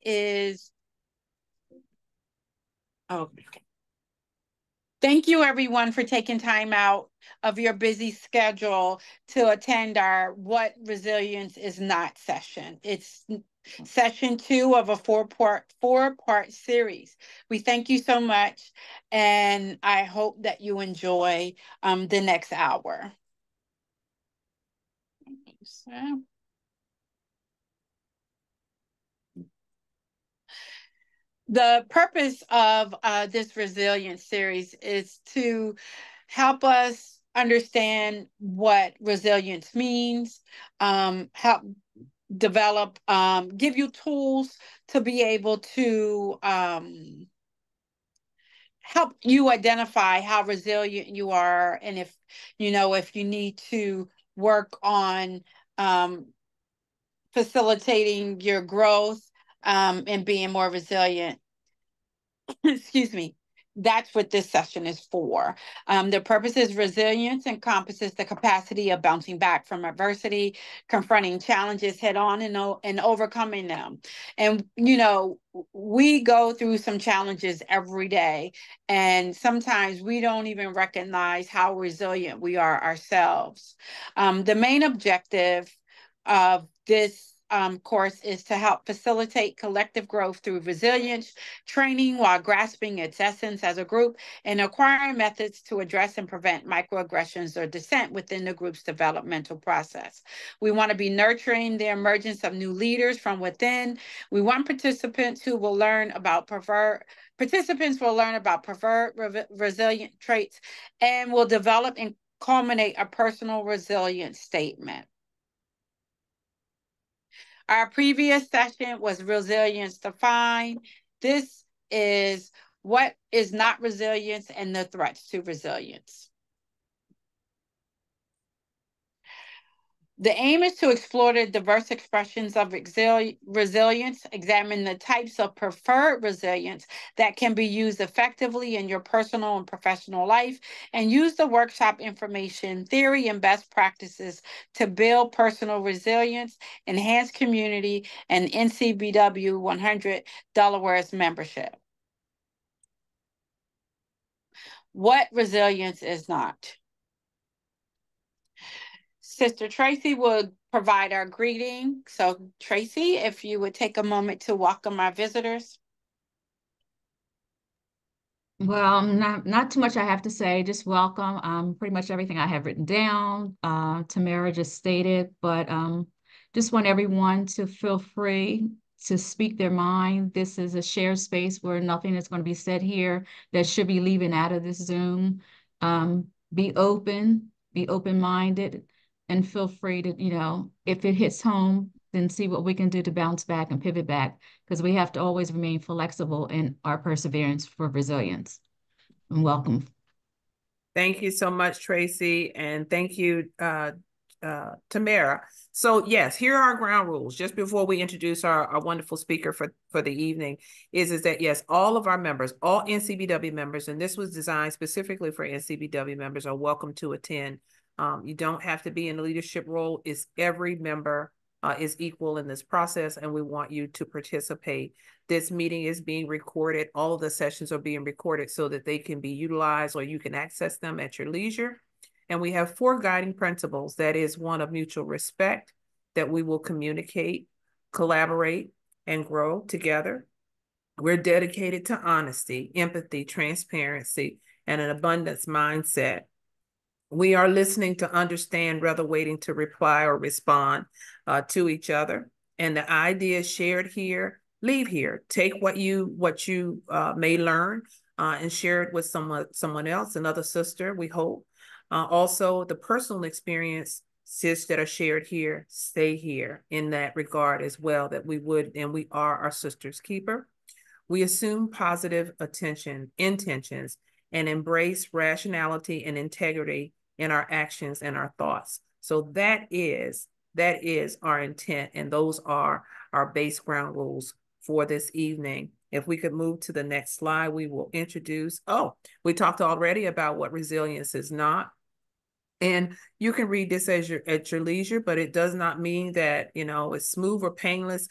is, okay. Thank you everyone for taking time out of your busy schedule to attend our What Resilience Is Not session. It's session 2 of a four-part series. We thank you so much, and I hope that you enjoy the next hour. So. The purpose of this resilience series is to help us understand what resilience means, help develop, give you tools to be able to help you identify how resilient you are, and if you need to work on facilitating your growth and being more resilient. Excuse me. That's what this session is for. The purpose is resilience encompasses the capacity of bouncing back from adversity, confronting challenges head on, and overcoming them. And, we go through some challenges every day, and sometimes we don't even recognize how resilient we are ourselves. The main objective of this course is to help facilitate collective growth through resilience training while grasping its essence as a group, and acquiring methods to address and prevent microaggressions or dissent within the group's developmental process. We want to be nurturing the emergence of new leaders from within. We want participants will learn about preferred resilient traits, and will develop and culminate a personal resilience statement. Our previous session was resilience defined. This is what is not resilience and the threats to resilience. The aim is to explore the diverse expressions of resilience, examine the types of preferred resilience that can be used effectively in your personal and professional life, and use the workshop information, theory, and best practices to build personal resilience, enhance community, and NCBW 100 Delaware's membership. What resilience is not? Sister Tracy will provide our greeting. So Tracy, if you would take a moment to welcome our visitors. Well, not too much I have to say, just welcome. Pretty much everything I have written down, Tamara just stated, but just want everyone to feel free to speak their mind. This is a shared space where nothing is going to be said here that should be leaving out of this Zoom. Be open-minded, and feel free to, if it hits home, then see what we can do to bounce back and pivot back, because we have to always remain flexible in our perseverance for resilience. And welcome. Thank you so much, Tracy, and thank you, Tamara. So yes, here are our ground rules. Just before we introduce our wonderful speaker for the evening, is that yes, all of our members, all NCBW members, and this was designed specifically for NCBW members, are welcome to attend. You don't have to be in a leadership role. It's every member is equal in this process, and we want you to participate. This meeting is being recorded. All of the sessions are being recorded so that they can be utilized, or you can access them at your leisure. And we have 4 guiding principles. That is one of mutual respect, that we will communicate, collaborate, and grow together. We're dedicated to honesty, empathy, transparency, and an abundance mindset. We are listening to understand rather waiting to reply or respond to each other. And the ideas shared here, leave here. Take what you may learn and share it with someone else, another sister, we hope. Also, the personal experiences that are shared here, stay here in that regard as well, that we would, and we are our sister's keeper. We assume positive intentions, and embrace rationality and integrity in our actions and our thoughts. So that is our intent, and those are our base ground rules for this evening. If we could move to the next slide, we will introduce, we talked already about what resilience is not. And you can read this at your leisure, but it does not mean that, it's smooth or painless.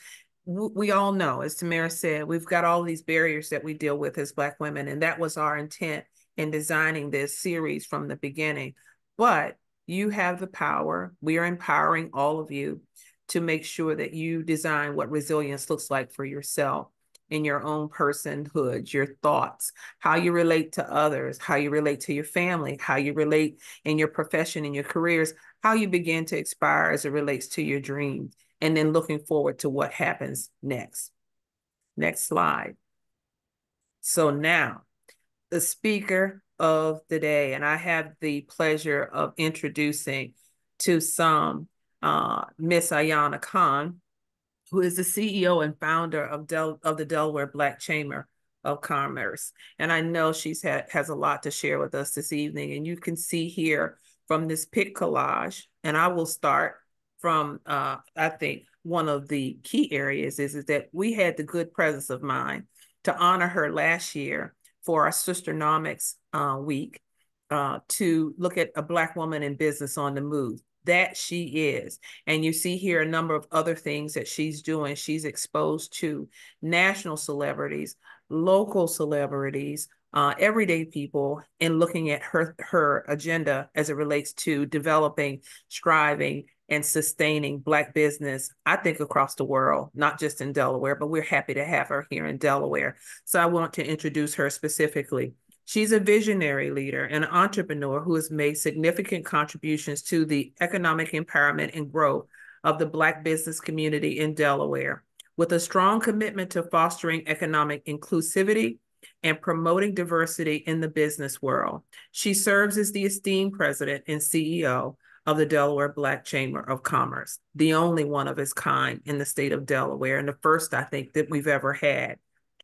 we all know, as Tamara said, we've got all these barriers that we deal with as Black women, and that was our intent in designing this series from the beginning. But you have the power. We are empowering all of you to make sure that you design what resilience looks like for yourself in your own personhood, your thoughts, how you relate to others, how you relate to your family, how you relate in your profession, in your careers, how you begin to aspire as it relates to your dreams, and then looking forward to what happens next. Next slide. So now, the speaker of the day, and I have the pleasure of introducing to some Miss Ayana Khan, who is the CEO and founder of the Delaware Black Chamber of Commerce. And I know has a lot to share with us this evening. And you can see here from this pic collage, and I will start from, I think, one of the key areas is that we had the good presence of mind to honor her last year for our Sisternomics week to look at a Black woman in business on the move. That she is. And you see here a number of other things that she's doing. She's exposed to national celebrities, local celebrities, everyday people, and looking at her agenda as it relates to developing, striving, and sustaining Black business, I think, across the world, not just in Delaware, but we're happy to have her here in Delaware. So I want to introduce her specifically. She's a visionary leader and an entrepreneur who has made significant contributions to the economic empowerment and growth of the Black business community in Delaware, with a strong commitment to fostering economic inclusivity and promoting diversity in the business world. She serves as the esteemed president and CEO of the Delaware Black Chamber of Commerce, the only one of its kind in the state of Delaware, and the first, I think, that we've ever had.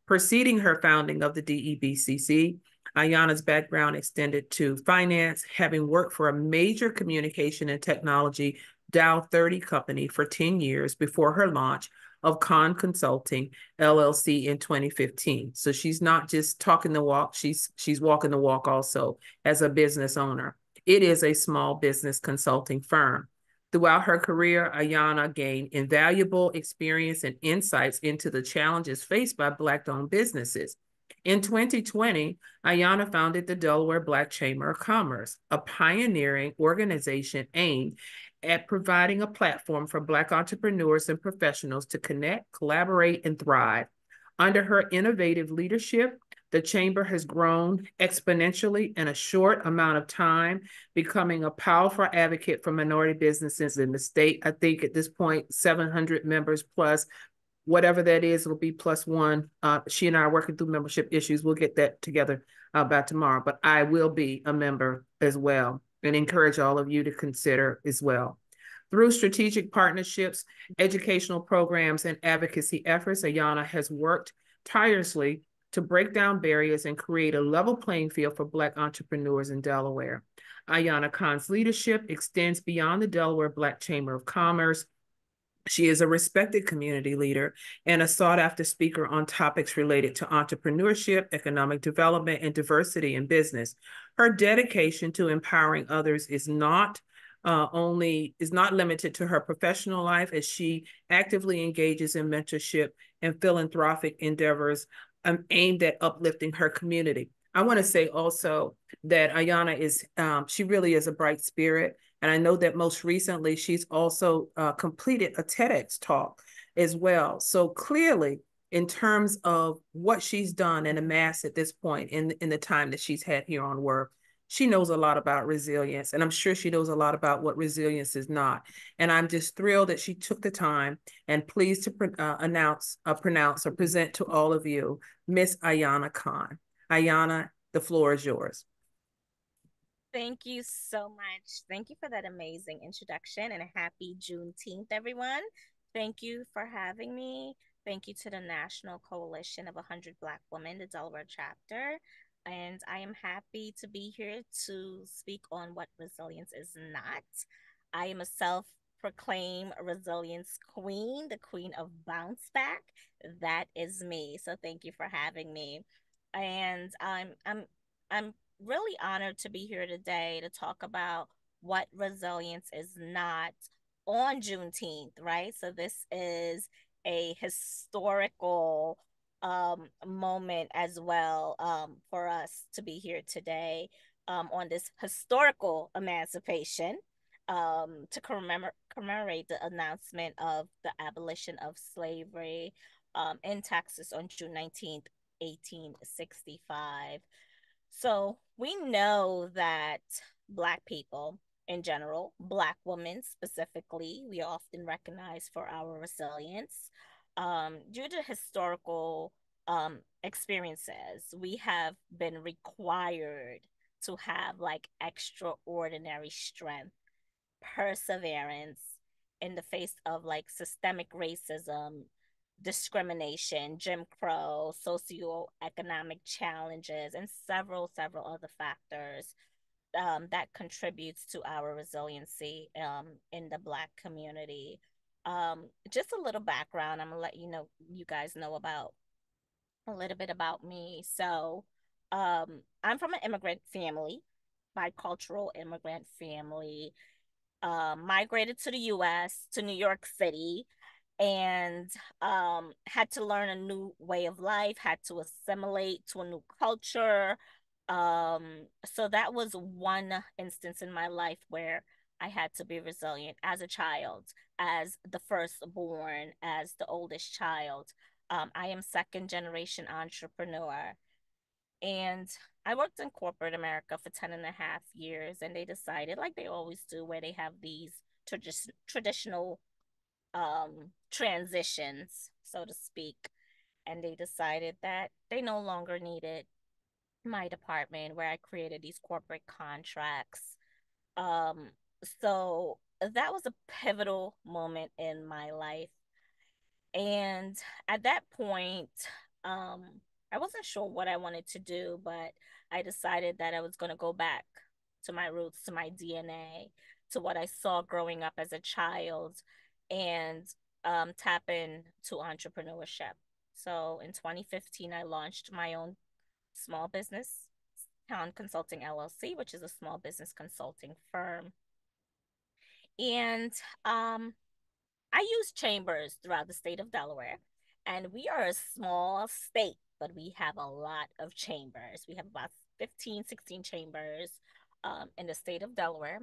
Preceding her founding of the DEBCC, Ayana's background extended to finance, having worked for a major communication and technology Dow 30 company for 10 years before her launch of Khan Consulting LLC in 2015. So she's not just talking the walk, she's walking the walk also as a business owner. It is a small business consulting firm. Throughout her career, Ayana gained invaluable experience and insights into the challenges faced by Black-owned businesses. In 2020, Ayana founded the Delaware Black Chamber of Commerce, a pioneering organization aimed at providing a platform for Black entrepreneurs and professionals to connect, collaborate, and thrive. Under her innovative leadership, the Chamber has grown exponentially in a short amount of time, becoming a powerful advocate for minority businesses in the state. I think at this point, 700 members plus, whatever that is, it'll be plus one. She and I are working through membership issues. We'll get that together by tomorrow, but I will be a member as well and encourage all of you to consider as well. Through strategic partnerships, educational programs, and advocacy efforts, Ayana has worked tirelessly to break down barriers and create a level playing field for Black entrepreneurs in Delaware. Ayana Khan's leadership extends beyond the Delaware Black Chamber of Commerce. She is a respected community leader and a sought-after speaker on topics related to entrepreneurship, economic development, and diversity in business. Her dedication to empowering others is not limited to her professional life, as she actively engages in mentorship and philanthropic endeavors aimed at uplifting her community. I want to say also that Ayana she really is a bright spirit. And I know that most recently, she's also completed a TEDx talk as well. So clearly, in terms of what she's done and amassed at this point in the time that she's had here on work, she knows a lot about resilience. And I'm sure she knows a lot about what resilience is not. And I'm just thrilled that she took the time and pleased to pronounce or present to all of you, Miss Ayana Khan. Ayana, the floor is yours. Thank you so much. Thank you for that amazing introduction, and a happy Juneteenth, everyone. Thank you for having me. Thank you to the National Coalition of 100 Black Women, the Delaware chapter. And I am happy to be here to speak on what resilience is not. I am a self-proclaimed resilience queen, the queen of bounce back. That is me. So thank you for having me. And I'm really honored to be here today to talk about what resilience is not on Juneteenth, right? So this is a historical moment as well, for us to be here today, on this historical emancipation, to commemorate the announcement of the abolition of slavery, in Texas on June 19th, 1865. So we know that Black people in general, Black women specifically, we are often recognized for our resilience. Due to historical experiences, we have been required to have like extraordinary strength, perseverance in the face of like systemic racism, discrimination, Jim Crow, socioeconomic challenges, and several other factors, that contributes to our resiliency, in the Black community. Just a little background. I'm gonna let you guys know about a little bit about me. So, I'm from an immigrant family, bicultural immigrant family. Migrated to the US, to New York City, and had to learn a new way of life, had to assimilate to a new culture. So that was one instance in my life where I had to be resilient as a child, as the firstborn, as the oldest child. I am second generation entrepreneur. And I worked in corporate America for 10 and a half years, and they decided, like they always do, where they have these traditional transitions, so to speak. And they decided that they no longer needed my department where I created these corporate contracts. Um, so that was a pivotal moment in my life. And at that point, um, I wasn't sure what I wanted to do, but I decided that I was going to go back to my roots, to my DNA, to what I saw growing up as a child, and tap into entrepreneurship. So in 2015, I launched my own small business, Town Consulting LLC, which is a small business consulting firm. And I use chambers throughout the state of Delaware, and we are a small state, but we have a lot of chambers. We have about 15, 16 chambers, in the state of Delaware.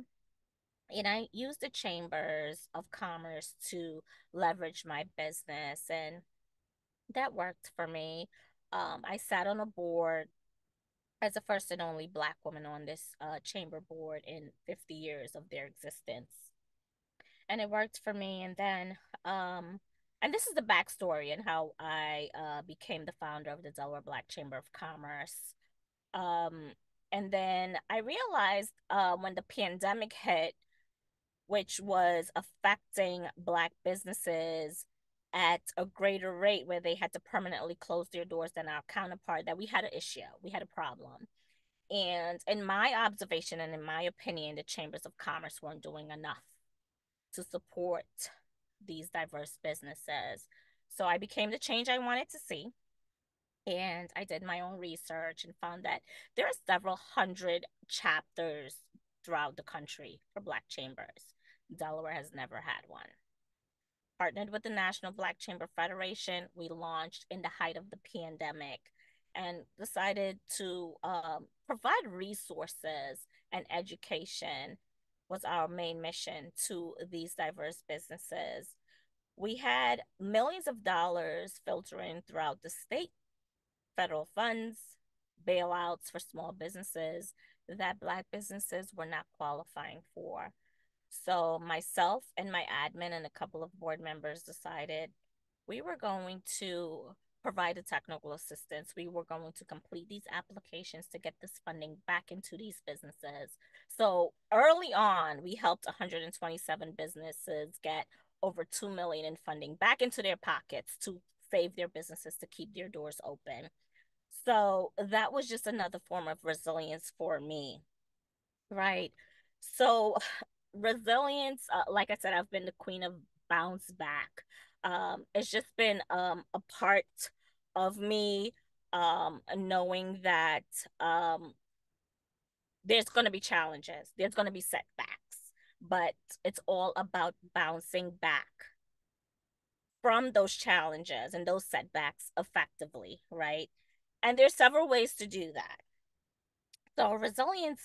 And I use the chambers of commerce to leverage my business, and that worked for me. I sat on a board as the first and only Black woman on this chamber board in 50 years of their existence, and it worked for me. And then, and this is the backstory and how I became the founder of the Delaware Black Chamber of Commerce. Um, and then I realized, when the pandemic hit, which was affecting Black businesses at a greater rate, where they had to permanently close their doors than our counterpart, that we had an issue, we had a problem. And in my observation and in my opinion, the chambers of commerce weren't doing enough to support these diverse businesses. So I became the change I wanted to see. And I did my own research and found that there are several hundred chapters throughout the country for Black chambers. Delaware has never had one. Partnered with the National Black Chamber Federation, we launched in the height of the pandemic and decided to provide resources and education was our main mission to these diverse businesses. We had millions of dollars filtering throughout the state, federal funds, bailouts for small businesses that Black businesses were not qualifying for. So myself and my admin and a couple of board members decided we were going to provide the technical assistance. We were going to complete these applications to get this funding back into these businesses. So early on, we helped 127 businesses get over 2 million in funding back into their pockets to save their businesses, to keep their doors open. So that was just another form of resilience for me, right? So resilience, like I said, I've been the queen of bounce back. It's just been a part of me, knowing that there's going to be challenges, there's going to be setbacks, but it's all about bouncing back from those challenges and those setbacks effectively, right? And there's several ways to do that. So resilience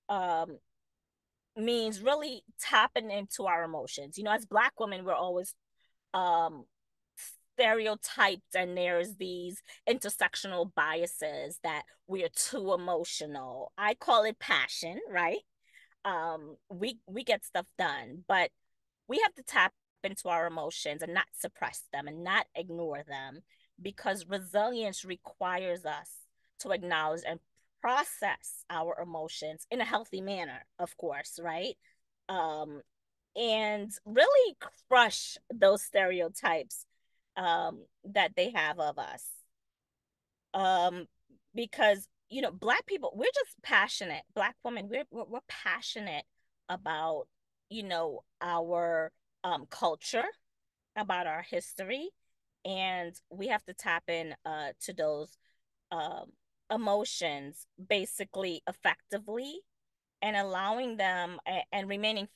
um, means really tapping into our emotions. You know, as Black women, we're always um, stereotyped, and there's these intersectional biases that we are too emotional. I call it passion, right? We get stuff done, but we have to tap into our emotions and not suppress them and not ignore them, because resilience requires us to acknowledge and process our emotions in a healthy manner, of course, right? Um, and really crush those stereotypes that they have of us. Um, because you know, Black people, we're just passionate. Black women, we're passionate about, you know, our culture, about our history, and we have to tap in to those um emotions basically effectively, and allowing them and remaining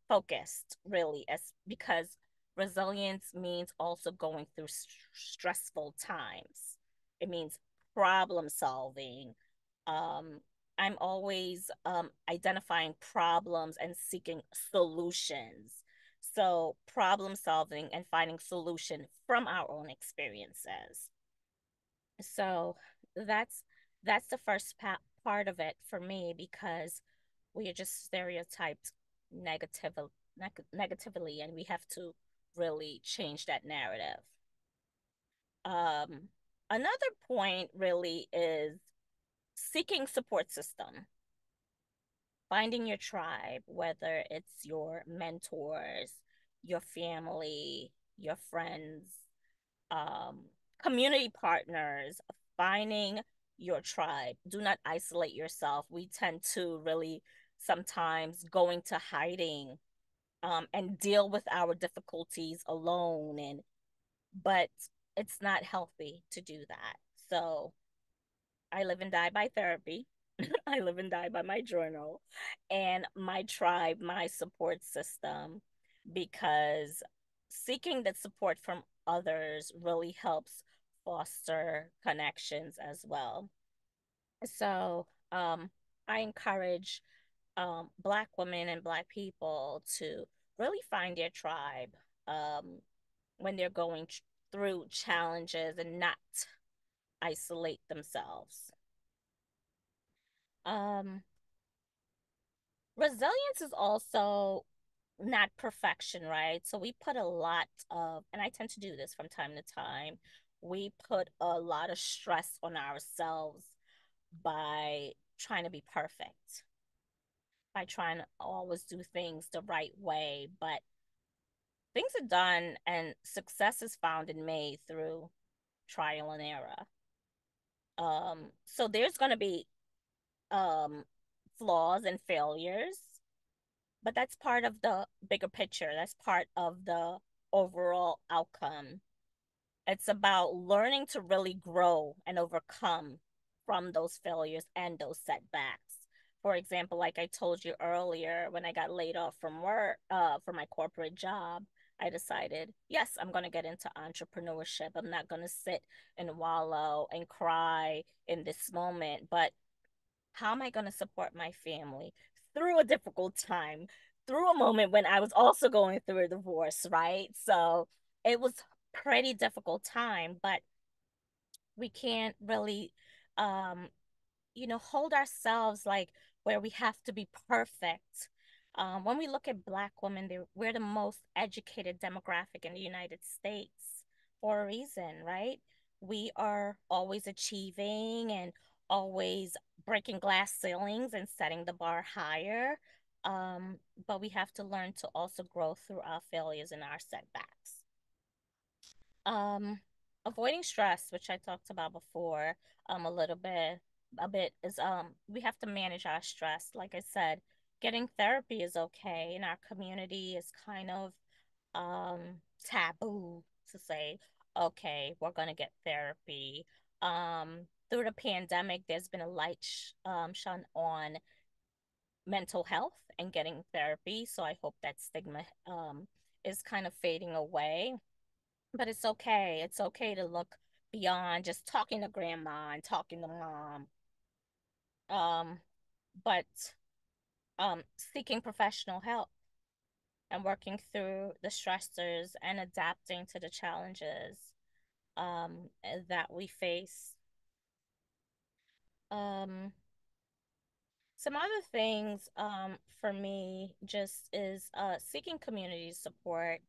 focused, really, as because resilience means also going through stressful times. It means problem solving. um I'm always identifying problems and seeking solutions. So problem solving and finding solution from our own experiences. So that's that's the first part of it for me, because we are just stereotyped negatively, and we have to really change that narrative. Um, Another point really is seeking support system, finding your tribe, whether it's your mentors, your family, your friends, um, community partners, finding your tribe. Do not isolate yourself. We tend to really sometimes go into hiding and deal with our difficulties alone, and but it's not healthy to do that. So I live and die by therapy. I live and die by my journal and my tribe, my support system, because seeking that support from others really helps foster connections as well. So, I encourage Black women and Black people to really find their tribe um, when they're going through challenges, and not isolate themselves. Um, Resilience is also not perfection, right? So we put a lot of, and I tend to do this from time to time, we put a lot of stress on ourselves by trying to be perfect, by trying to always do things the right way. But things are done and success is found and made through trial and error. So there's going to be um, flaws and failures, but that's part of the bigger picture. That's part of the overall outcome. It's about learning to really grow and overcome from those failures and those setbacks. For example, like I told you earlier, when I got laid off from work, for my corporate job, I decided, yes, I'm going to get into entrepreneurship. I'm not going to sit and wallow and cry in this moment, but how am I going to support my family through a difficult time, through a moment when I was also going through a divorce, right? So it was pretty difficult time, but we can't really um hold ourselves like where we have to be perfect. When we look at Black women, we're the most educated demographic in the United States for a reason, right? We are always achieving and always breaking glass ceilings and setting the bar higher. But we have to learn to also grow through our failures and our setbacks. Um, Avoiding stress, which I talked about before, a bit is we have to manage our stress. Like I said, getting therapy is okay. In our community is kind of taboo to say, okay, we're gonna get therapy. Through the pandemic, there's been a light shone on mental health and getting therapy. So I hope that stigma is kind of fading away, But it's okay. It's okay to look beyond just talking to grandma and talking to mom. Um, but seeking professional help and working through the stressors and adapting to the challenges that we face. Um, some other things for me just is seeking community support.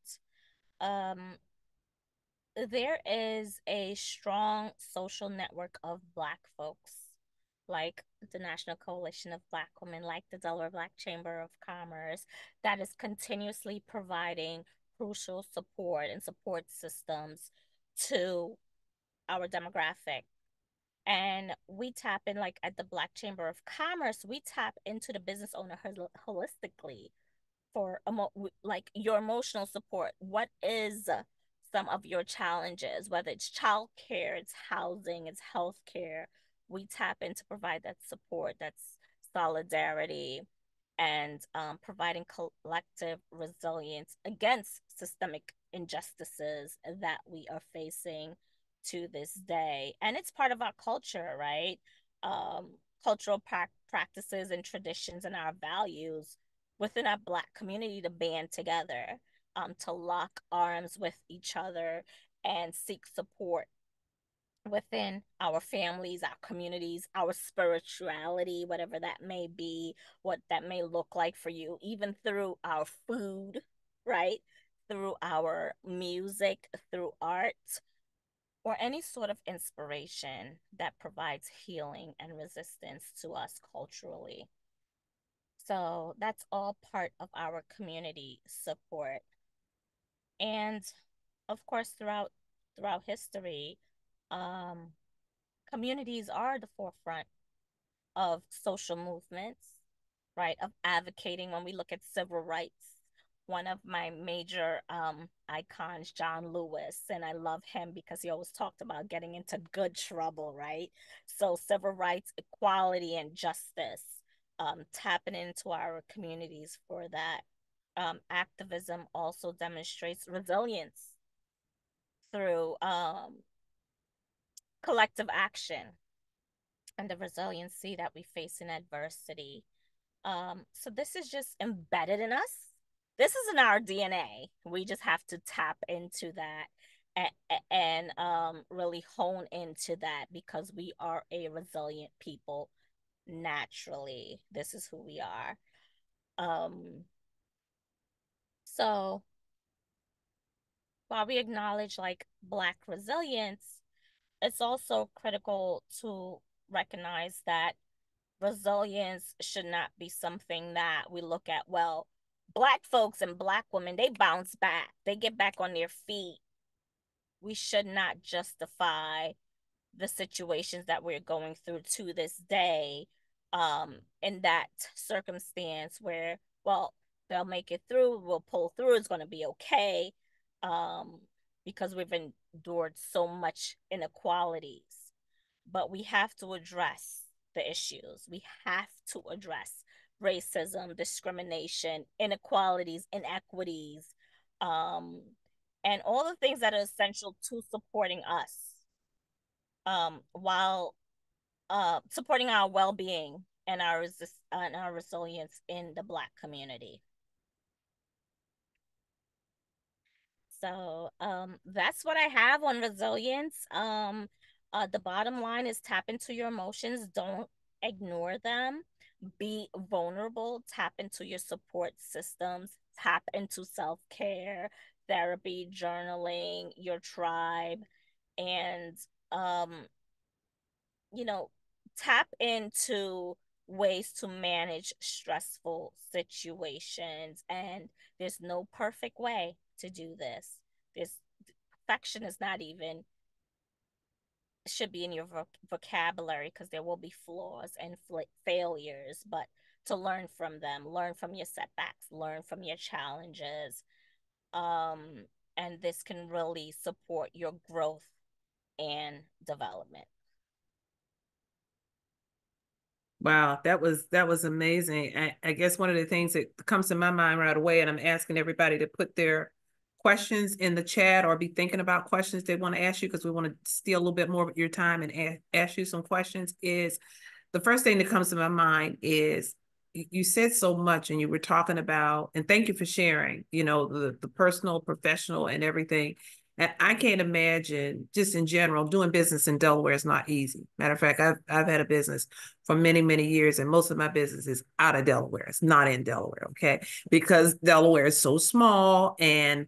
Um, there is a strong social network of Black folks, like the National Coalition of Black Women, like the Delaware Black Chamber of Commerce, that is continuously providing crucial support and support systems to our demographic. And we tap in, like at the Black Chamber of Commerce, we tap into the business owner holistically for like your emotional support. What is some of your challenges, whether it's childcare, it's housing, it's healthcare? We tap in to provide that support, that's solidarity, and providing collective resilience against systemic injustices that we are facing to this day. And it's part of our culture, right? Um, Cultural practices and traditions and our values within our Black community to band together, to lock arms with each other and seek support within our families, our communities, our spirituality, whatever that may be, what that may look like for you, even through our food, right? Through our music, through art, or any sort of inspiration that provides healing and resistance to us culturally. So that's all part of our community support. And of course, throughout history, um, communities are the forefront of social movements, right? Of advocating. When we look at civil rights, one of my major icons, John Lewis, and I love him because he always talked about getting into good trouble, right? So civil rights, equality, and justice, tapping into our communities for that. Activism also demonstrates resilience through collective action and the resiliency that we face in adversity. So this is just embedded in us. This is in our DNA. We just have to tap into that and really hone into that because we are a resilient people naturally. This is who we are. So while we acknowledge like Black resilience, it's also critical to recognize that resilience should not be something that we look at, well, Black folks and Black women, they bounce back, they get back on their feet. We should not justify the situations that we're going through to this day in that circumstance where, well, they'll make it through, we'll pull through, it's going to be okay, um, because we've endured so much inequalities. But we have to address the issues. We have to address racism, discrimination, inequalities, inequities, um, and all the things that are essential to supporting us, while supporting our well-being and our resilience in the Black community. So that's what I have on resilience. The bottom line is tap into your emotions. Don't ignore them. Be vulnerable. Tap into your support systems. Tap into self-care, therapy, journaling, your tribe, and um, you know, tap into ways to manage stressful situations. And there's no perfect way to do this. This perfection is not even should be in your vocabulary because there will be flaws and failures, but to learn from them, learn from your setbacks, learn from your challenges. And this can really support your growth and development. Wow, that was amazing. I guess one of the things that comes to my mind right away, and I'm asking everybody to put their questions in the chat or be thinking about questions they want to ask you, because we want to steal a little bit more of your time and ask you some questions, is the first thing that comes to my mind is you said so much, and you were talking about, and thank you for sharing, you know, the personal, professional, and everything. And I can't imagine, just in general, doing business in Delaware is not easy. Matter of fact, I've had a business for many, many years, and most of my business is out of Delaware. It's not in Delaware, okay? Because Delaware is so small, and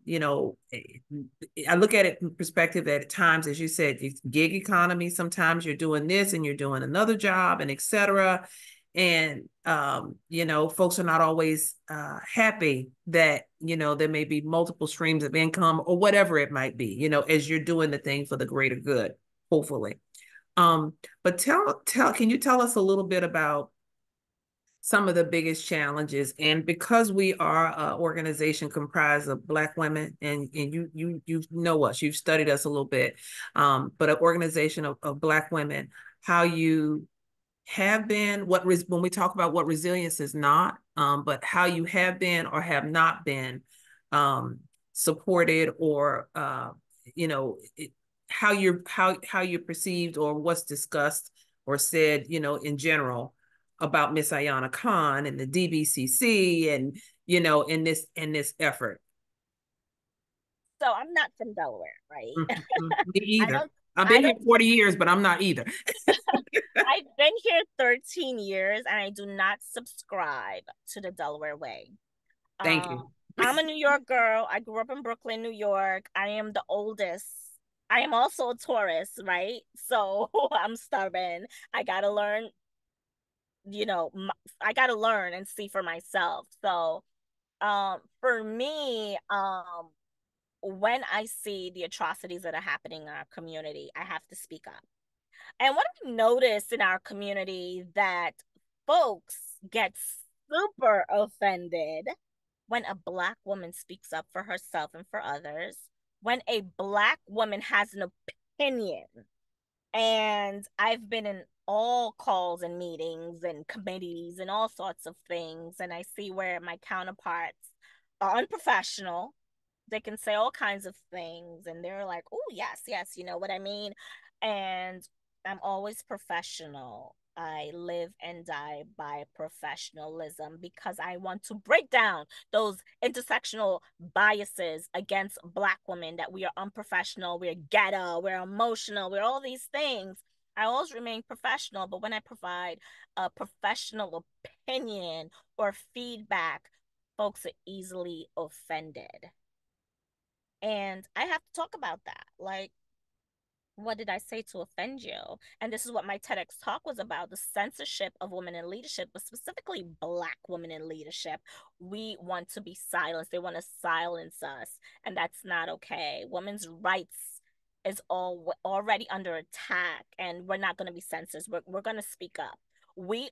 you know, I look at it from perspective that at times, as you said, it's gig economy. Sometimes you're doing this and you're doing another job, and et cetera. And you know, folks are not always happy that, you know, there may be multiple streams of income or whatever it might be, you know, as you're doing the thing for the greater good, hopefully. But can you tell us a little bit about some of the biggest challenges? And because we are an organization comprised of Black women, and you know us, you've studied us a little bit, but an organization of Black women, how you have been, when we talk about what resilience is not, but how you have been or have not been supported, or you know, how you're perceived, or what's discussed or said, you know, in general about Miss Ayana Khan and the DBCC, and, you know, in this effort. So I'm not from Delaware, right? Me either. I've been here 40 years, but I'm not either. I've been here 13 years, and I do not subscribe to the Delaware way. Thank you. I'm a New York girl. I grew up in Brooklyn, New York. I am the oldest. I am also a Taurus, right? So I'm stubborn. I got to learn, you know, I got to learn and see for myself. So for me, when I see the atrocities that are happening in our community, I have to speak up. And what I've noticed in our community, that folks get super offended when a Black woman speaks up for herself and for others, when a Black woman has an opinion. And I've been in all calls and meetings and committees and all sorts of things, and I see where my counterparts are unprofessional. They can say all kinds of things, and they're like, oh, yes, yes, you know what I mean? And I'm always professional. I live and die by professionalism, because I want to break down those intersectional biases against Black women, that we are unprofessional, we're ghetto, we're emotional, we're all these things. I always remain professional, but when I provide a professional opinion or feedback, folks are easily offended. And I have to talk about that. Like, what did I say to offend you? And this is what my TEDx talk was about, the censorship of women in leadership, but specifically Black women in leadership. We want to be silenced. They want to silence us, and that's not okay. Women's rights is already under attack, and we're not going to be censored. We're going to speak up. We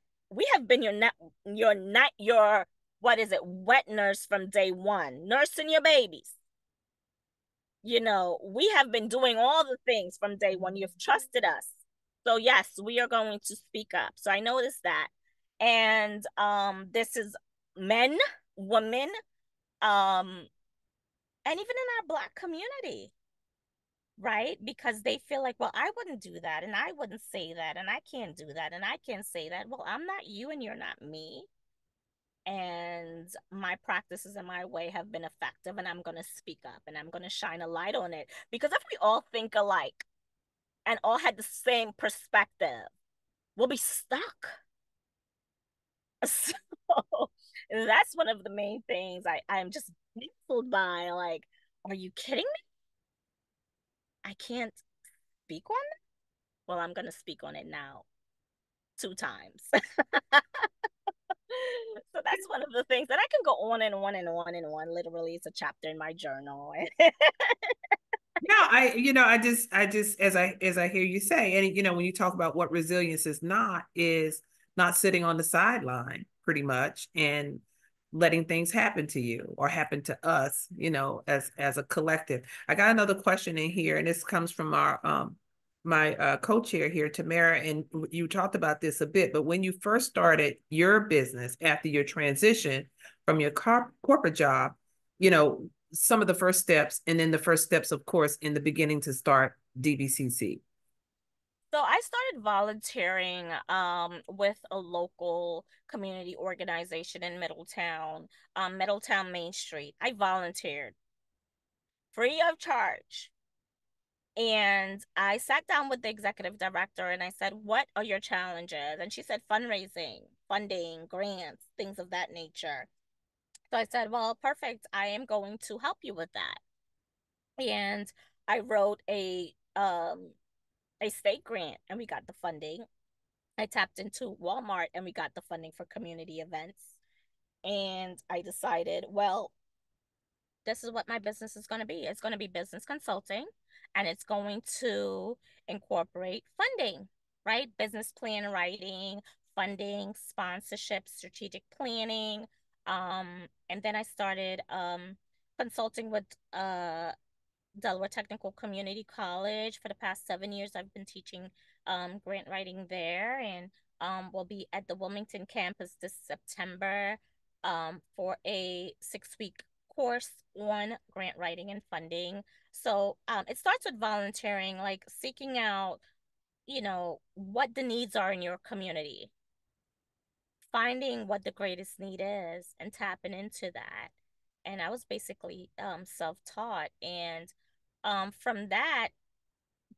have been your what is it, wet nurse from day one, nursing your babies. You know, we have been doing all the things from day one. You've trusted us. So yes, we are going to speak up. So I noticed that. And this is men, women, and even in our Black community, right? Because they feel like, well, I wouldn't do that, and I wouldn't say that, and I can't do that, and I can't say that. Well, I'm not you, and you're not me. And my practices and my way have been effective, and I'm going to speak up, and I'm going to shine a light on it. Because if we all think alike and all had the same perspective, we'll be stuck. So that's one of the main things I'm just baffled by. Like, are you kidding me? I can't speak on it? Well, I'm going to speak on it now 2 times. So that's one of the things that I can go on and on and on and on. Literally, it's a chapter in my journal. No, I just as I hear you say, and you know, when you talk about what resilience is not sitting on the sideline, pretty much, and letting things happen to you or happen to us, you know, as a collective. I got another question in here, and this comes from our my co-chair here, Tamara, and you talked about this a bit, but when you first started your business after your transition from your corporate job, you know, some of the first steps, and then the first steps, of course, in the beginning to start DBCC? So I started volunteering with a local community organization in Middletown, Middletown Main Street. I volunteered free of charge. And I sat down with the executive director and I said, "What are your challenges?" And she said, "Fundraising, funding, grants, things of that nature." So I said, "Well, perfect. I am going to help you with that." And I wrote a state grant and we got the funding. I tapped into Walmart and we got the funding for community events. And I decided, well, this is what my business is going to be. It's going to be business consulting and it's going to incorporate funding, right? Business plan writing, funding, sponsorship, strategic planning. And then I started consulting with Delaware Technical Community College. For the past 7 years, I've been teaching grant writing there, and we'll be at the Wilmington campus this September for a 6-week course on grant writing and funding. So it starts with volunteering, like seeking out, what the needs are in your community, finding what the greatest need is, and tapping into that. And I was basically self-taught, and from that,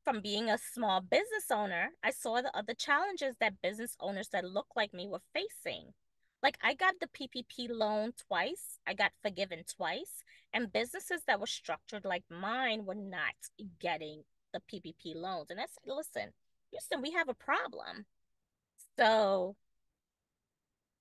from being a small business owner, I saw the other challenges that business owners that look like me were facing. Like I got the PPP loan twice, I got forgiven twice, and businesses that were structured like mine were not getting the PPP loans. And I said, "Listen, Houston, we have a problem." So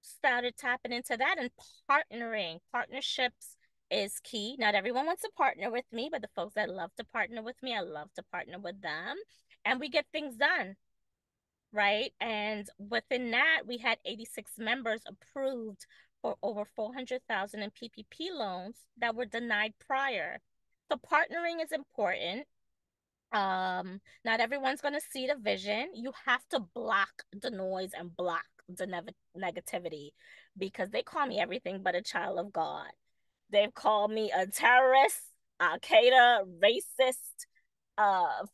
started tapping into that and partnering. Partnerships is key. Not everyone wants to partner with me, but the folks that love to partner with me, I love to partner with them. And we get things done, right? And within that, we had 86 members approved for over 400,000 in PPP loans that were denied prior. So partnering is important. Not everyone's going to see the vision. You have to block the noise and block the negativity, because they call me everything but a child of God. They've called me a terrorist, Al-Qaeda, racist,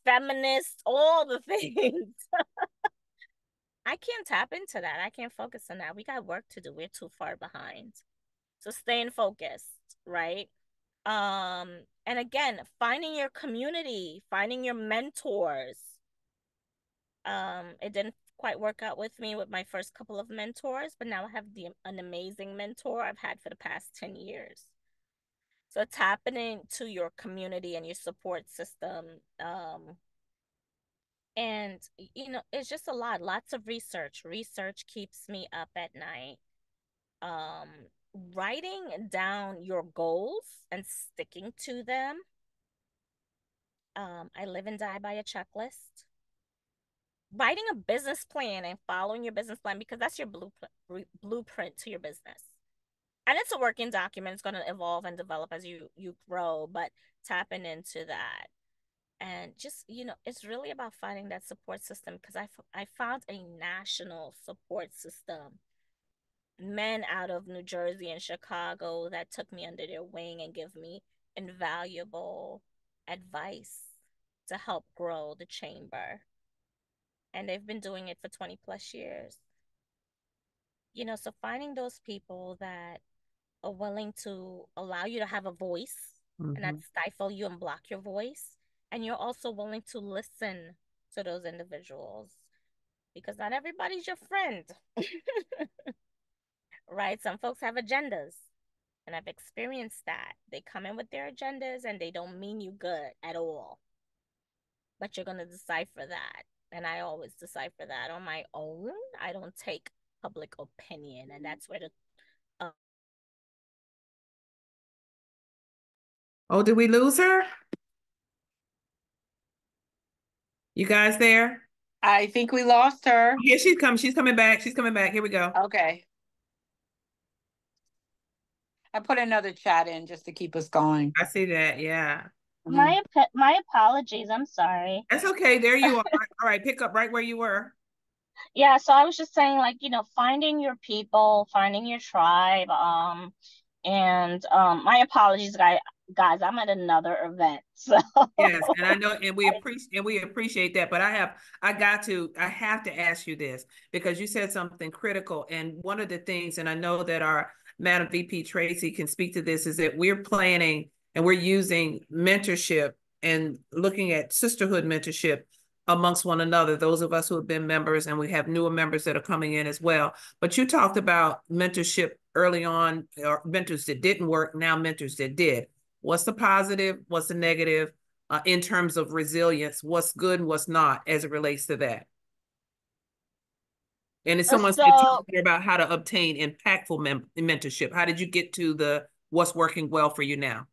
feminist, all the things. I can't tap into that. I can't focus on that. We got work to do. We're too far behind. So staying focused, right? And again, finding your community, finding your mentors. It didn't quite work out with me with my first couple of mentors, but now I have an amazing mentor I've had for the past 10 years. So tapping into your community and your support system. And it's just a lot, lots of research. Research keeps me up at night. Writing down your goals and sticking to them. I live and die by a checklist. Writing a business plan and following your business plan, because that's your blueprint to your business. And it's a working document. It's going to evolve and develop as you grow, but tapping into that. And just, it's really about finding that support system, because I found a national support system. Men out of New Jersey and Chicago that took me under their wing and give me invaluable advice to help grow the chamber. And they've been doing it for 20 plus years. So finding those people that are willing to allow you to have a voice and not stifle you and block your voice. And you're also willing to listen to those individuals, because not everybody's your friend. Right? Some folks have agendas, and I've experienced that. They come in with their agendas and they don't mean you good at all. But you're going to decipher that. And I always decipher that on my own. I don't take public opinion. And that's where the Oh, did we lose her? You guys there? I think we lost her. Yeah, she's coming. She's coming back. She's coming back. Here we go. Okay. I put another chat in just to keep us going. I see that. Yeah. My apologies. I'm sorry. That's okay. There you are. All right. Pick up right where you were. Yeah. So I was just saying, like, finding your people, finding your tribe. And my apologies, guys. guys, I'm at another event. So Yes, and I know, and we appreciate that. But I have to ask you this because you said something critical. And one of the things, and I know that our Madam VP Tracy can speak to this, is that we're planning and we're using mentorship and looking at sisterhood mentorship amongst one another, those of us who have been members, and we have newer members that are coming in as well. But you talked about mentorship early on, or mentors that didn't work, now mentors that did. What's the positive? What's the negative in terms of resilience? What's good and what's not as it relates to that? And if someone said so talking about how to obtain impactful mentorship, how did you get to the what's working well for you now?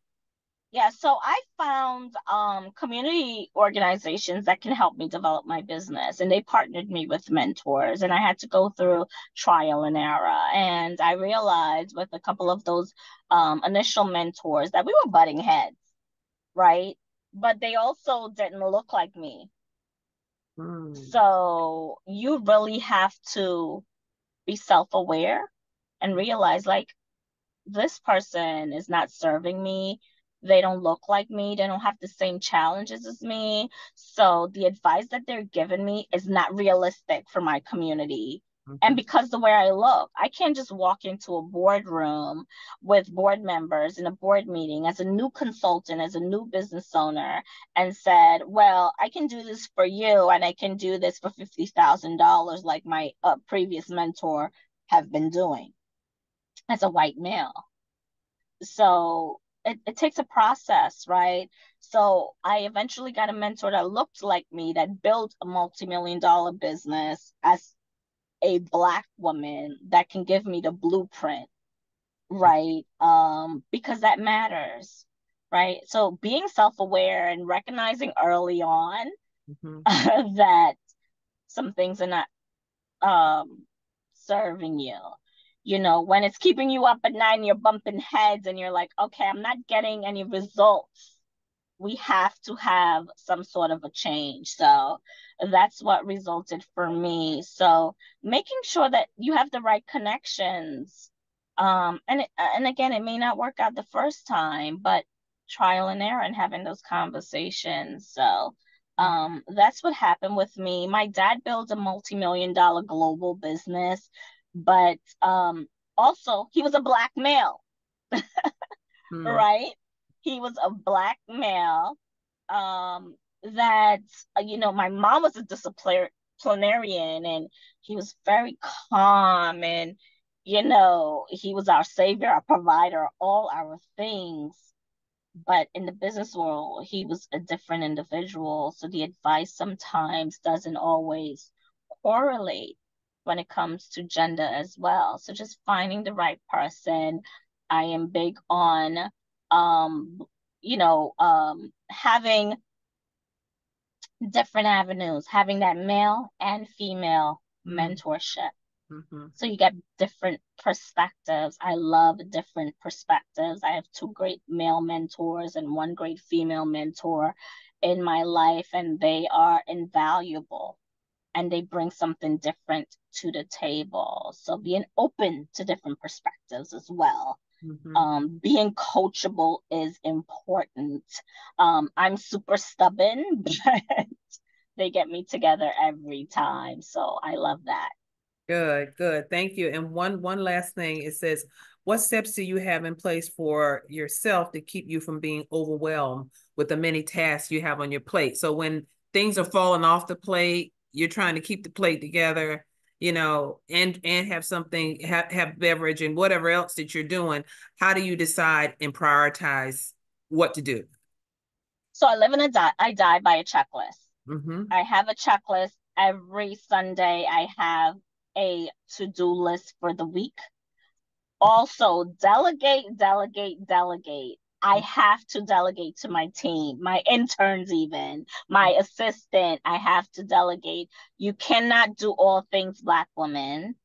yeah, so I found community organizations that can help me develop my business, and they partnered me with mentors, and I had to go through trial and error. And I realized with a couple of those initial mentors that we were butting heads, right? But they also didn't look like me. So you really have to be self-aware and realize, like, this person is not serving me. They don't look like me. They don't have the same challenges as me. So the advice that they're giving me is not realistic for my community. And because the way I look, I can't just walk into a boardroom with board members in a board meeting as a new consultant, as a new business owner, and said, well, I can do this for you and I can do this for $50,000 like my previous mentor have been doing as a white male. So it takes a process, right? So I eventually got a mentor that looked like me, that built a multi-million-dollar business as a Black woman, that can give me the blueprint, right? Because that matters, right? So being self-aware and recognizing early on that some things are not serving you. You know, when it's keeping you up at night and you're bumping heads and you're like, okay, I'm not getting any results. We have to have some sort of a change. So that's what resulted for me. So making sure that you have the right connections. And again, it may not work out the first time, but trial and error and having those conversations. So that's what happened with me. My dad built a multi-million-dollar global business, but also he was a Black male, right? He was a Black male that, you know, my mom was a disciplinarian, and he was very calm, and, you know, he was our savior, our provider, all our things. But in the business world, he was a different individual. So the advice sometimes doesn't always correlate when it comes to gender as well. So just finding the right person. I am big on, having different avenues, having that male and female mentorship. So you get different perspectives. I love different perspectives. I have two great male mentors and one great female mentor in my life, and they are invaluable and they bring something different to the table. So being open to different perspectives as well. Being coachable is important. I'm super stubborn, but they get me together every time. So I love that. Good. Thank you. And one last thing, it says, what steps do you have in place for yourself to keep you from being overwhelmed with the many tasks you have on your plate? So when things are falling off the plate, you're trying to keep the plate together, you know, and have something, have beverage and whatever else that you're doing. How do you decide and prioritize what to do? So I live in I die by a checklist. I have a checklist. Every Sunday, I have a to-do list for the week. Also, delegate. I have to delegate to my team, my interns, even my assistant. I have to delegate. You cannot do all things, Black women.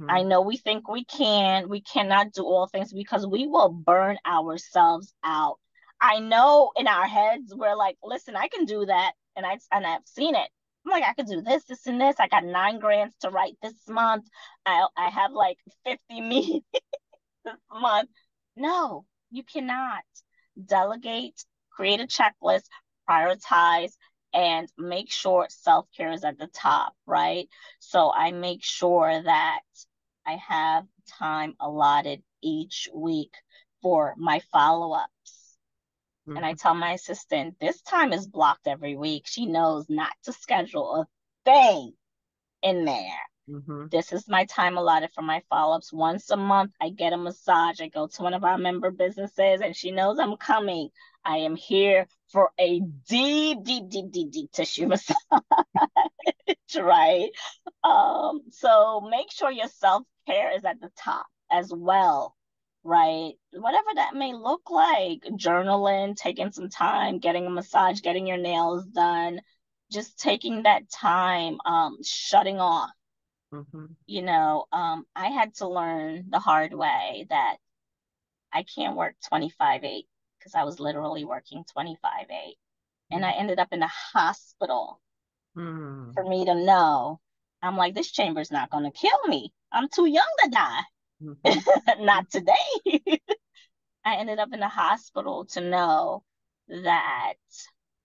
I know we think we can. We cannot do all things because we will burn ourselves out. I know in our heads we're like, listen, I can do that, and I've seen it. I'm like, I could do this, this, and this. I got 9 grants to write this month. I have like 50 meetings this month. No, you cannot. delegate, create a checklist, prioritize, and make sure self-care is at the top, right? So I make sure that I have time allotted each week for my follow-ups. And I tell my assistant, this time is blocked every week. She knows not to schedule a thing in there. This is my time allotted for my follow-ups. Once a month, I get a massage. I go to one of our member businesses, and she knows I'm coming. I am here for a deep, deep, deep, deep, deep tissue massage, right? So make sure your self-care is at the top as well, right? Whatever that may look like, journaling, taking some time, getting a massage, getting your nails done, just taking that time, shutting off. You know, I had to learn the hard way that I can't work 25/8 because I was literally working 25/8. And I ended up in the hospital for me to know. I'm like, this chamber's not going to kill me. I'm too young to die. Not today. I ended up in the hospital to know that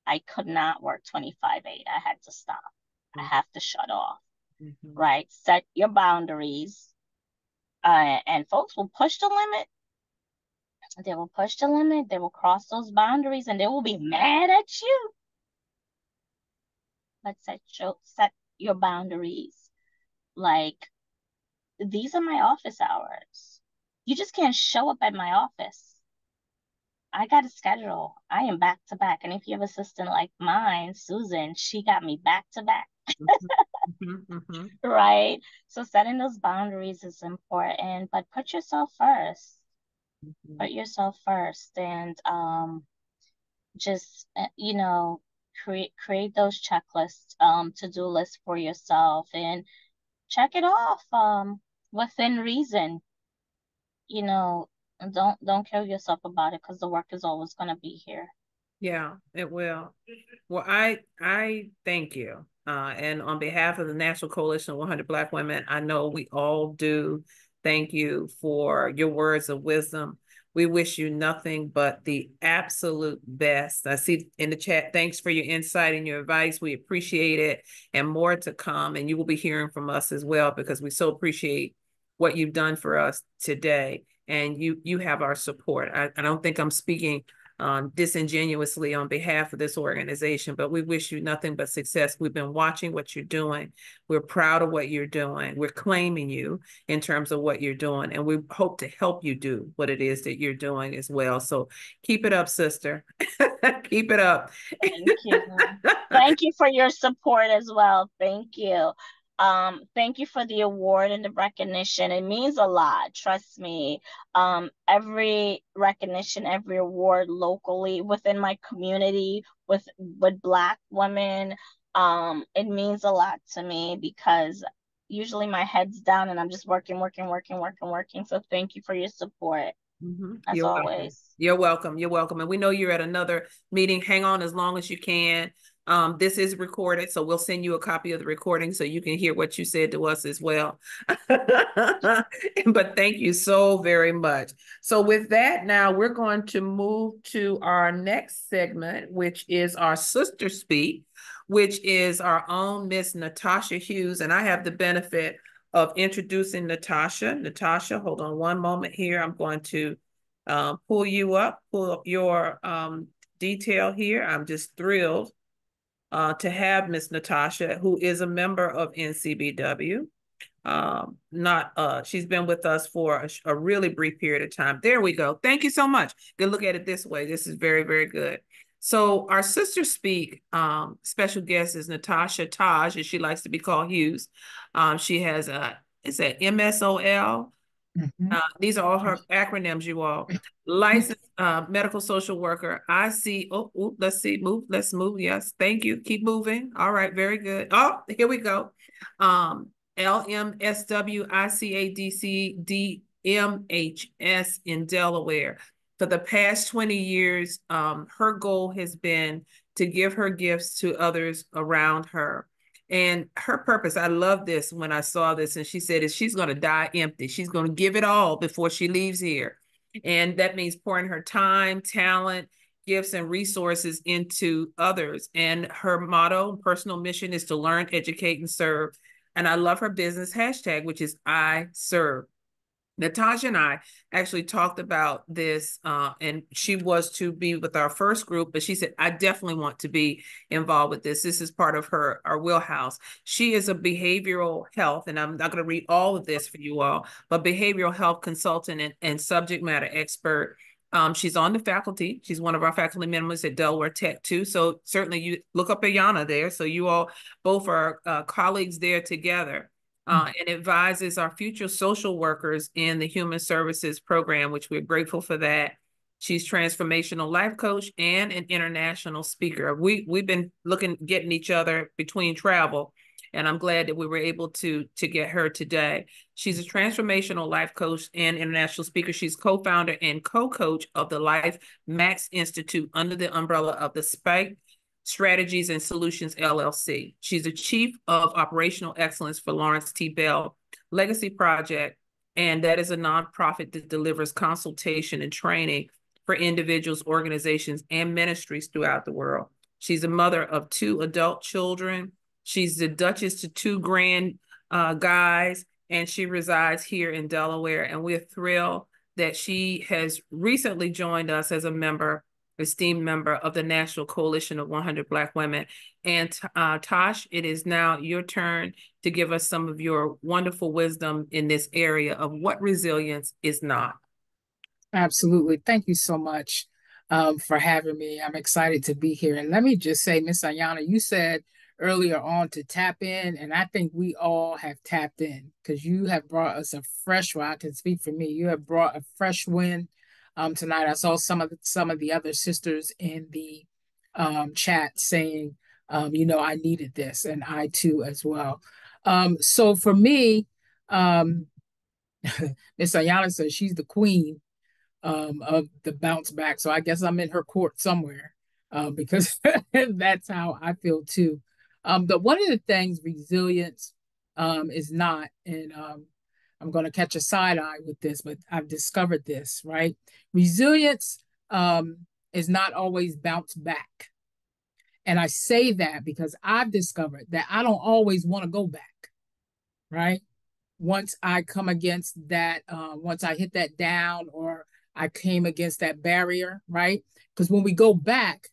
I could not work 25/8. I had to stop. I have to shut off. Right? Set your boundaries. And folks will push the limit. They will push the limit. They will cross those boundaries and they will be mad at you. But set your boundaries. Like, these are my office hours. You just can't show up at my office. I got a schedule. I am back to back. And if you have an assistant like mine, Susan, she got me back to back. Right? So setting those boundaries is important, but put yourself first. Put yourself first and just, you know, create those checklists, to-do lists for yourself and check it off within reason. You know, don't kill yourself about it because the work is always going to be here. Yeah, it will. Well, I thank you. And on behalf of the National Coalition of 100 Black Women, I know we all do thank you for your words of wisdom. We wish you nothing but the absolute best. I see in the chat, thanks for your insight and your advice. We appreciate it, and more to come. And you will be hearing from us as well, because we so appreciate what you've done for us today. And you have our support. I don't think I'm speaking disingenuously on behalf of this organization, but we wish you nothing but success. We've been watching what you're doing. We're proud of what you're doing. We're claiming you in terms of what you're doing, and we hope to help you do what it is that you're doing as well. So keep it up, sister. Keep it up. Thank you. Thank you for your support as well. Thank you. Thank you for the award and the recognition. It means a lot, trust me. Every recognition, every award locally within my community with Black women, it means a lot to me because usually my head's down and I'm just working. So thank you for your support. As You're always. welcome. You're welcome. You're welcome. And we know you're at another meeting. Hang on as long as you can. This is recorded, so we'll send you a copy of the recording so you can hear what you said to us as well. But thank you so very much. So with that, now we're going to move to our next segment, which is our Sister Speak, which is our own Miss Natasha Hughes. And I have the benefit of introducing Natasha. Natasha, hold on one moment here. I'm going to pull up your detail here. I'm just thrilled to have Miss Natasha, who is a member of NCBW. She's been with us for a really brief period of time. There we go. Thank you so much. Good look at it this way. This is very, very good. So our Sister Speak special guest is Natasha Taj, as she likes to be called, Hughes. She has it's a MSOL. These are all her acronyms, you all. Licensed medical social worker. I see. Let's see. Let's move. Yes. Thank you. Keep moving. All right. Very good. Oh, here we go. LMSWICADC in Delaware. For the past 20 years, her goal has been to give her gifts to others around her. And her purpose, I love this when I saw this, and she said, is she's going to die empty. She's going to give it all before she leaves here. And that means pouring her time, talent, gifts, and resources into others. And her motto, personal mission, is to learn, educate, and serve. And I love her business hashtag, which is I serve. Natasha and I actually talked about this, and she was to be with our first group, but she said, I definitely want to be involved with this. This is part of our wheelhouse. She is a behavioral health, and I'm not going to read all of this for you all, but behavioral health consultant and subject matter expert. She's on the faculty. She's one of our faculty members at Delaware Tech too. So certainly you look up Ayana there. So you all both are colleagues there together. And advises our future social workers in the Human Services Program, which we're grateful for that. She's transformational life coach and an international speaker. We've been getting each other between travel, and I'm glad that we were able to get her today. She's a transformational life coach and international speaker. She's co-founder and co-coach of the Life Max Institute under the umbrella of the Spike Strategies and Solutions, LLC. She's the Chief of Operational Excellence for Lawrence T. Bell Legacy Project, and that is a nonprofit that delivers consultation and training for individuals, organizations, and ministries throughout the world. She's a mother of 2 adult children. She's the Duchess to 2 grand guys, and she resides here in Delaware, and we're thrilled that she has recently joined us as a esteemed member of the National Coalition of 100 Black Women. And Tosh, it is now your turn to give us some of your wonderful wisdom in this area of what resilience is not. Absolutely. Thank you so much for having me. I'm excited to be here. And let me just say, Miss Ayana, you said earlier on to tap in, and I think we all have tapped in because you have brought us a fresh, well, I can speak for me, you have brought a fresh wind tonight. I saw some of the other sisters in the chat saying, I needed this, and I too as well. So for me, Miss Ayana says she's the queen of the bounce back. So I guess I'm in her court somewhere because that's how I feel too. But one of the things resilience is not, and I'm going to catch a side eye with this, but I've discovered this, right? Resilience is not always bounce back. And I say that because I've discovered that I don't always want to go back, right? Once I come against that, once I hit that down or I came against that barrier, right? Because when we go back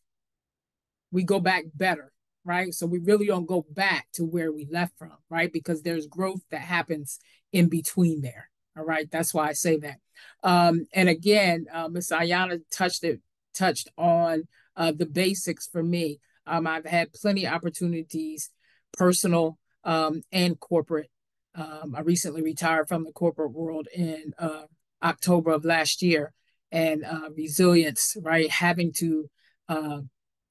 better, right? So we really don't go back to where we left from, right? Because there's growth that happens in between there, all right? That's why I say that. And again, Ms. Ayana touched on the basics for me. I've had plenty of opportunities, personal and corporate. I recently retired from the corporate world in October of last year, and resilience, right? Having to,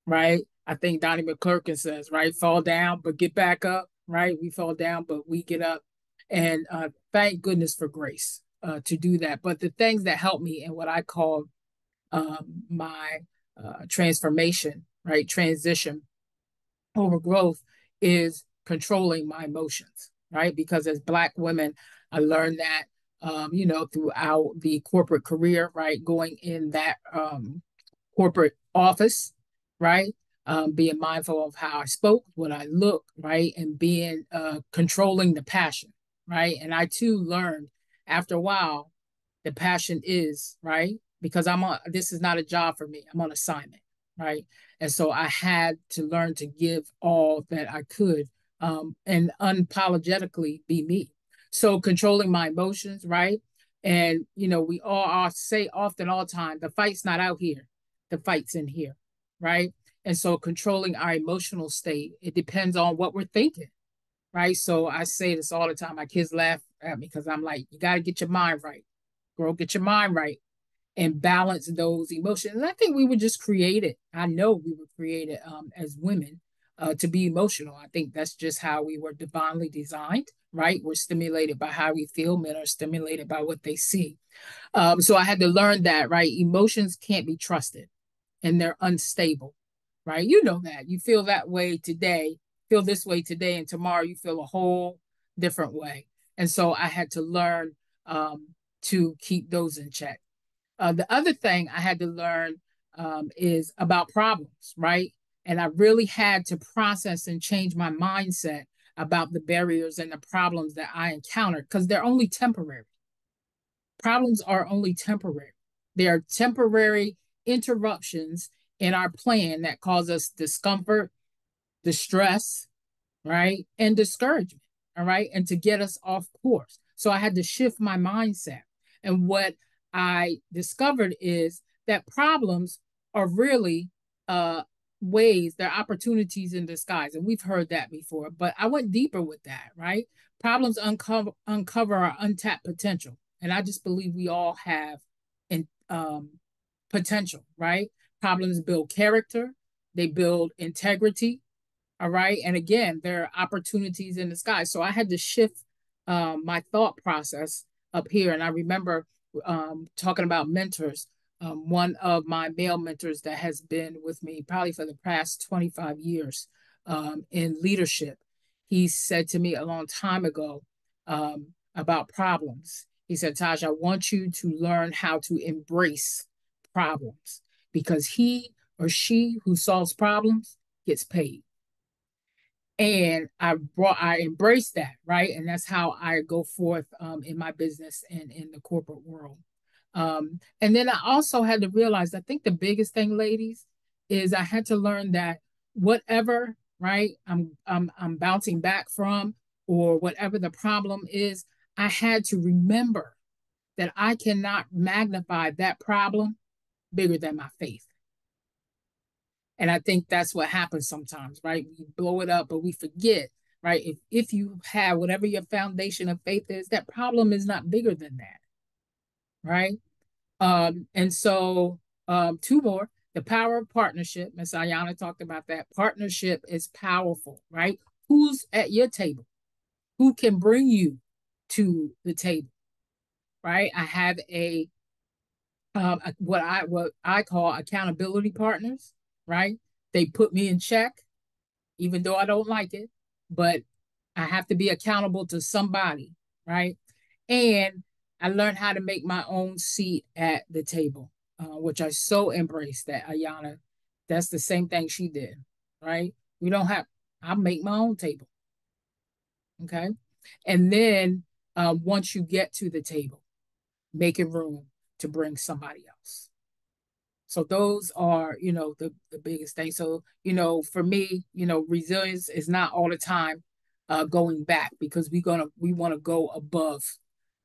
right? I think Donnie McClurkin says, right? Fall down, but get back up, right? We fall down, but we get up. And thank goodness for grace to do that. But the things that help me and what I call my transformation, right? Transition over growth is controlling my emotions, right? Because as Black women, I learned that throughout the corporate career, right? Going in that corporate office, right? Being mindful of how I spoke, what I looked, right? And being controlling the passion, right? And I too learned after a while, the passion is, right? Because this is not a job for me. I'm on assignment, right? And so I had to learn to give all that I could and unapologetically be me. So controlling my emotions, right? And, we all say often all the time, the fight's not out here. The fight's in here, right? And so controlling our emotional state, it depends on what we're thinking, right? So I say this all the time. My kids laugh at me because I'm like, you got to get your mind right. Girl, get your mind right and balance those emotions. And I think we were just created. I know we were created as women to be emotional. I think that's just how we were divinely designed, right? We're stimulated by how we feel. Men are stimulated by what they see. So I had to learn that, right? Emotions can't be trusted and they're unstable, right? You know that. You feel that way today, feel this way today, and tomorrow you feel a whole different way. And so I had to learn to keep those in check. The other thing I had to learn is about problems, right? And I really had to process and change my mindset about the barriers and the problems that I encountered because they're only temporary. Problems are only temporary. They are temporary interruptions in our plan that cause us discomfort, distress, right? And discouragement, all right? And to get us off course. So I had to shift my mindset. And what I discovered is that problems are really ways, they're opportunities in disguise. And we've heard that before, but I went deeper with that, right? Problems uncover our untapped potential. And I just believe we all have potential, right? Problems build character, they build integrity, all right. And again, there are opportunities in the sky. So I had to shift my thought process up here. And I remember talking about mentors. One of my male mentors that has been with me probably for the past 25 years in leadership, he said to me a long time ago about problems. He said, Taj, I want you to learn how to embrace problems because he or she who solves problems gets paid. And I embraced that, right? And that's how I go forth in my business and in the corporate world. And then I also had to realize, I think the biggest thing, ladies, is I had to learn that whatever, right, I'm bouncing back from, or whatever the problem is, I had to remember that I cannot magnify that problem bigger than my faith. And I think that's what happens sometimes, right? We blow it up, but we forget, right? If you have whatever your foundation of faith is, that problem is not bigger than that, right? And so two more, the power of partnership. Ms. Ayana talked about that. Partnership is powerful, right? Who's at your table? Who can bring you to the table, right? I have what I call accountability partners, right? They put me in check, even though I don't like it, but I have to be accountable to somebody, right? And I learned how to make my own seat at the table, which I so embraced that Ayana. That's the same thing she did, right? I make my own table, okay? And then once you get to the table, making room to bring somebody else. So those are, the biggest thing. So, for me, resilience is not all the time going back because we want to go above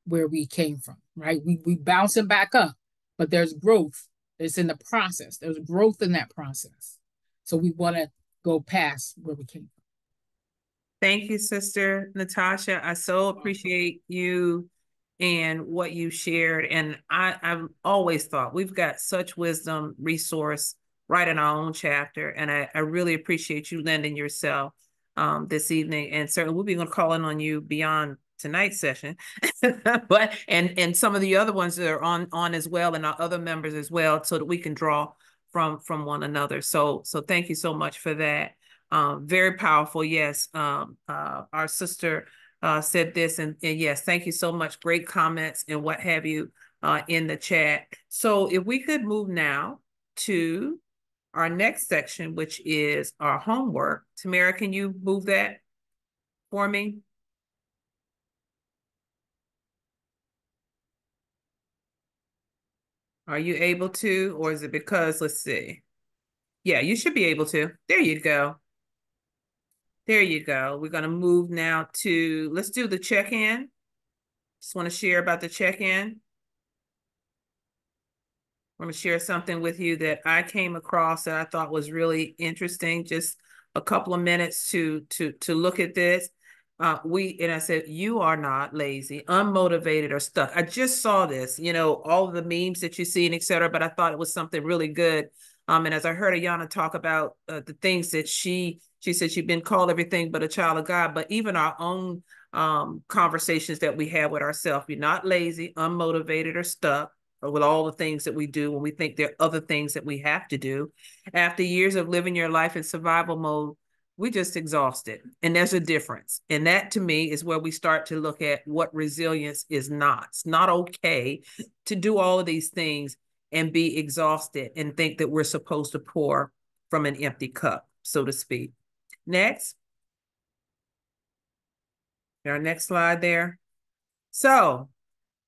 where we came from, right? We bouncing back up, but there's growth. It's in the process. There's growth in that process. So we want to go past where we came from. Thank you, Sister Natasha. I so appreciate you and what you shared. And I've always thought we've got such wisdom, resource right in our own chapter. And I really appreciate you lending yourself this evening. And certainly we'll be going to call in on you beyond tonight's session, but and some of the other ones that are on as well, and our other members as well, so that we can draw from one another. So thank you so much for that. Very powerful. Yes. Our sister said this, and yes, thank you so much. Great comments and what have you in the chat. So if we could move now to our next section, which is our homework. Tamara, can you move that for me? Are you able to, or is it because, let's see. Yeah, you should be able to. There you go. There you go. We're going to move now to, let's do the check-in. Just want to share about the check-in. I'm going to share something with you that I came across that I thought was really interesting. Just a couple of minutes to look at this. And I said, you are not lazy, unmotivated, or stuck. I just saw this, all the memes that you see and et cetera, but I thought it was something really good. And as I heard Ayana talk about the things that she said she'd been called everything but a child of God, but even our own conversations that we have with ourselves, you're not lazy, unmotivated, or stuck, or with all the things that we do when we think there are other things that we have to do. After years of living your life in survival mode, we just exhausted. And there's a difference. And that to me is where we start to look at what resilience is not. It's not okay to do all of these things and be exhausted and think that we're supposed to pour from an empty cup, so to speak. Next. Our next slide there. So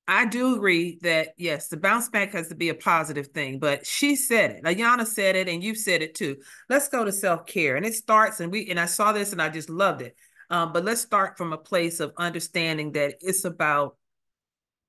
I do agree that, yes, the bounce back has to be a positive thing, but she said it. Ayana said it, and you said it too. Let's go to self-care. And it starts, and I saw this and I just loved it. But let's start from a place of understanding that it's about,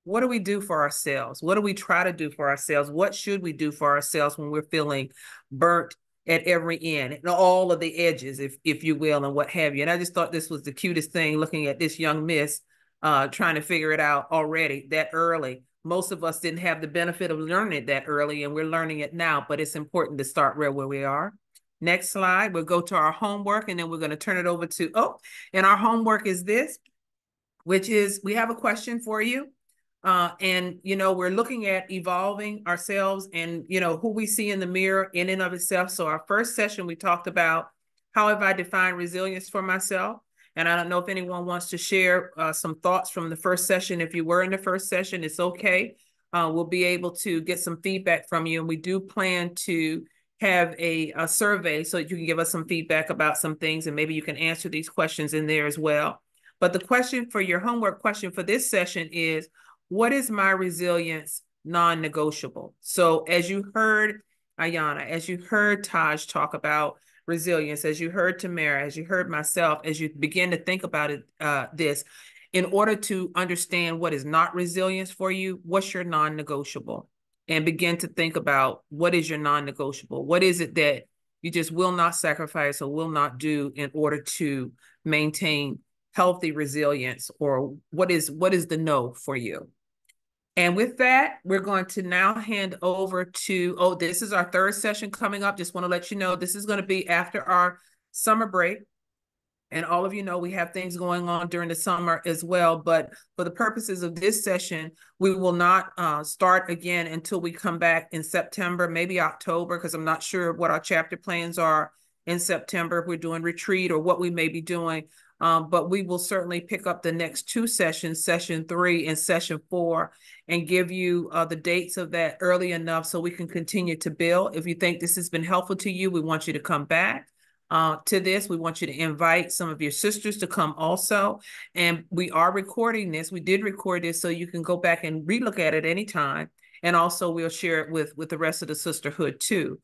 what do we do for ourselves? What do we try to do for ourselves? What should we do for ourselves when we're feeling burnt at every end and all of the edges, if you will, and what have you? And I just thought this was the cutest thing, looking at this young miss trying to figure it out already that early. Most of us didn't have the benefit of learning it that early, and we're learning it now, but it's important to start right where we are. Next slide, we'll go to our homework, and then we're going to turn it over to, and our homework is this, which is, we have a question for you. And, we're looking at evolving ourselves and, who we see in the mirror in and of itself. So our first session, we talked about how have I defined resilience for myself? And I don't know if anyone wants to share some thoughts from the first session. If you were in the first session, it's okay. We'll be able to get some feedback from you. And we do plan to have a survey so that you can give us some feedback about some things, and maybe you can answer these questions in there as well. But the question for your homework question for this session is, what is my resilience non-negotiable? So as you heard Ayana, as you heard Taj talk about resilience, as you heard Tamara, as you heard myself, as you begin to think about it, this, in order to understand what is not resilience for you, what's your non-negotiable? And begin to think about, what is your non-negotiable? What is it that you just will not sacrifice or will not do in order to maintain healthy resilience? Or what is the no for you? And with that, we're going to now hand over to, this is our third session coming up. Just want to let you know, this is going to be after our summer break. And all of you know we have things going on during the summer as well. But for the purposes of this session, we will not start again until we come back in September, maybe October, because I'm not sure what our chapter plans are in September, if we're doing retreat or what we may be doing. But we will certainly pick up the next two sessions, session 3 and session 4, and give you the dates of that early enough so we can continue to build. If you think this has been helpful to you, we want you to come back to this. We want you to invite some of your sisters to come also. And we are recording this. We did record this so you can go back and relook at it anytime. And also we'll share it with the rest of the sisterhood too.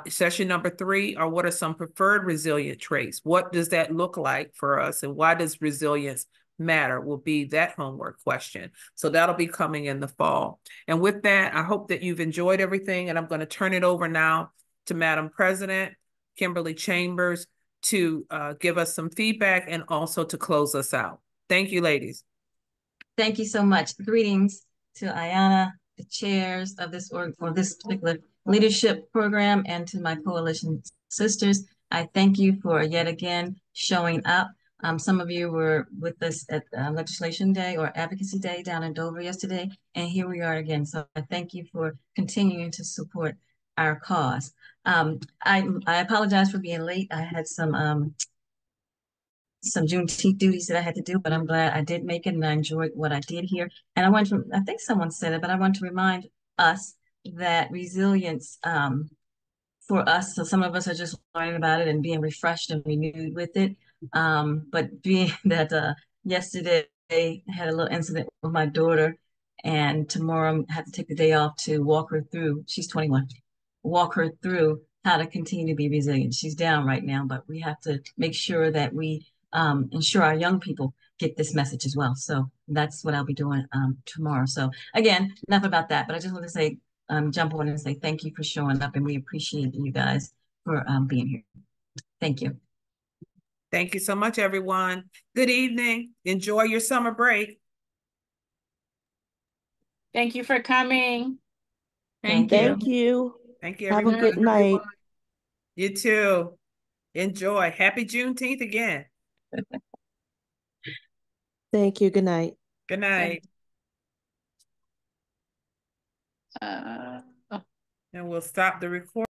Session number 3 are, what are some preferred resilient traits? What does that look like for us? And why does resilience matter? Will be that homework question. So that'll be coming in the fall. And with that, I hope that you've enjoyed everything. And I'm going to turn it over now to Madam President Kimberly Chambers to give us some feedback and also to close us out. Thank you, ladies. Thank you so much. Greetings to Ayana, the chairs of this this particular leadership program, and to my coalition sisters. I thank you for yet again showing up. Some of you were with us at Legislation Day or Advocacy Day down in Dover yesterday, and here we are again. So I thank you for continuing to support our cause. I apologize for being late. I had some Juneteenth duties that I had to do, but I'm glad I did make it and I enjoyed what I did here. And I want to, I think someone said it, but I want to remind us that resilience for us, so some of us are just learning about it and being refreshed and renewed with it. But being that yesterday I had a little incident with my daughter, and tomorrow I have to take the day off to walk her through, she's 21, walk her through how to continue to be resilient. She's down right now, but we have to make sure that we ensure our young people get this message as well. So that's what I'll be doing tomorrow. So again, enough about that, but I just want to say, jump on and say thank you for showing up, and we appreciate you guys for being here. Thank you. Thank you so much, everyone. Good evening. Enjoy your summer break. Thank you for coming. Thank you. Thank you. Thank you, Have everyone. a good night. You too. Enjoy. Happy Juneteenth again. Thank you. Good night. Good night. Oh. And we'll stop the recording.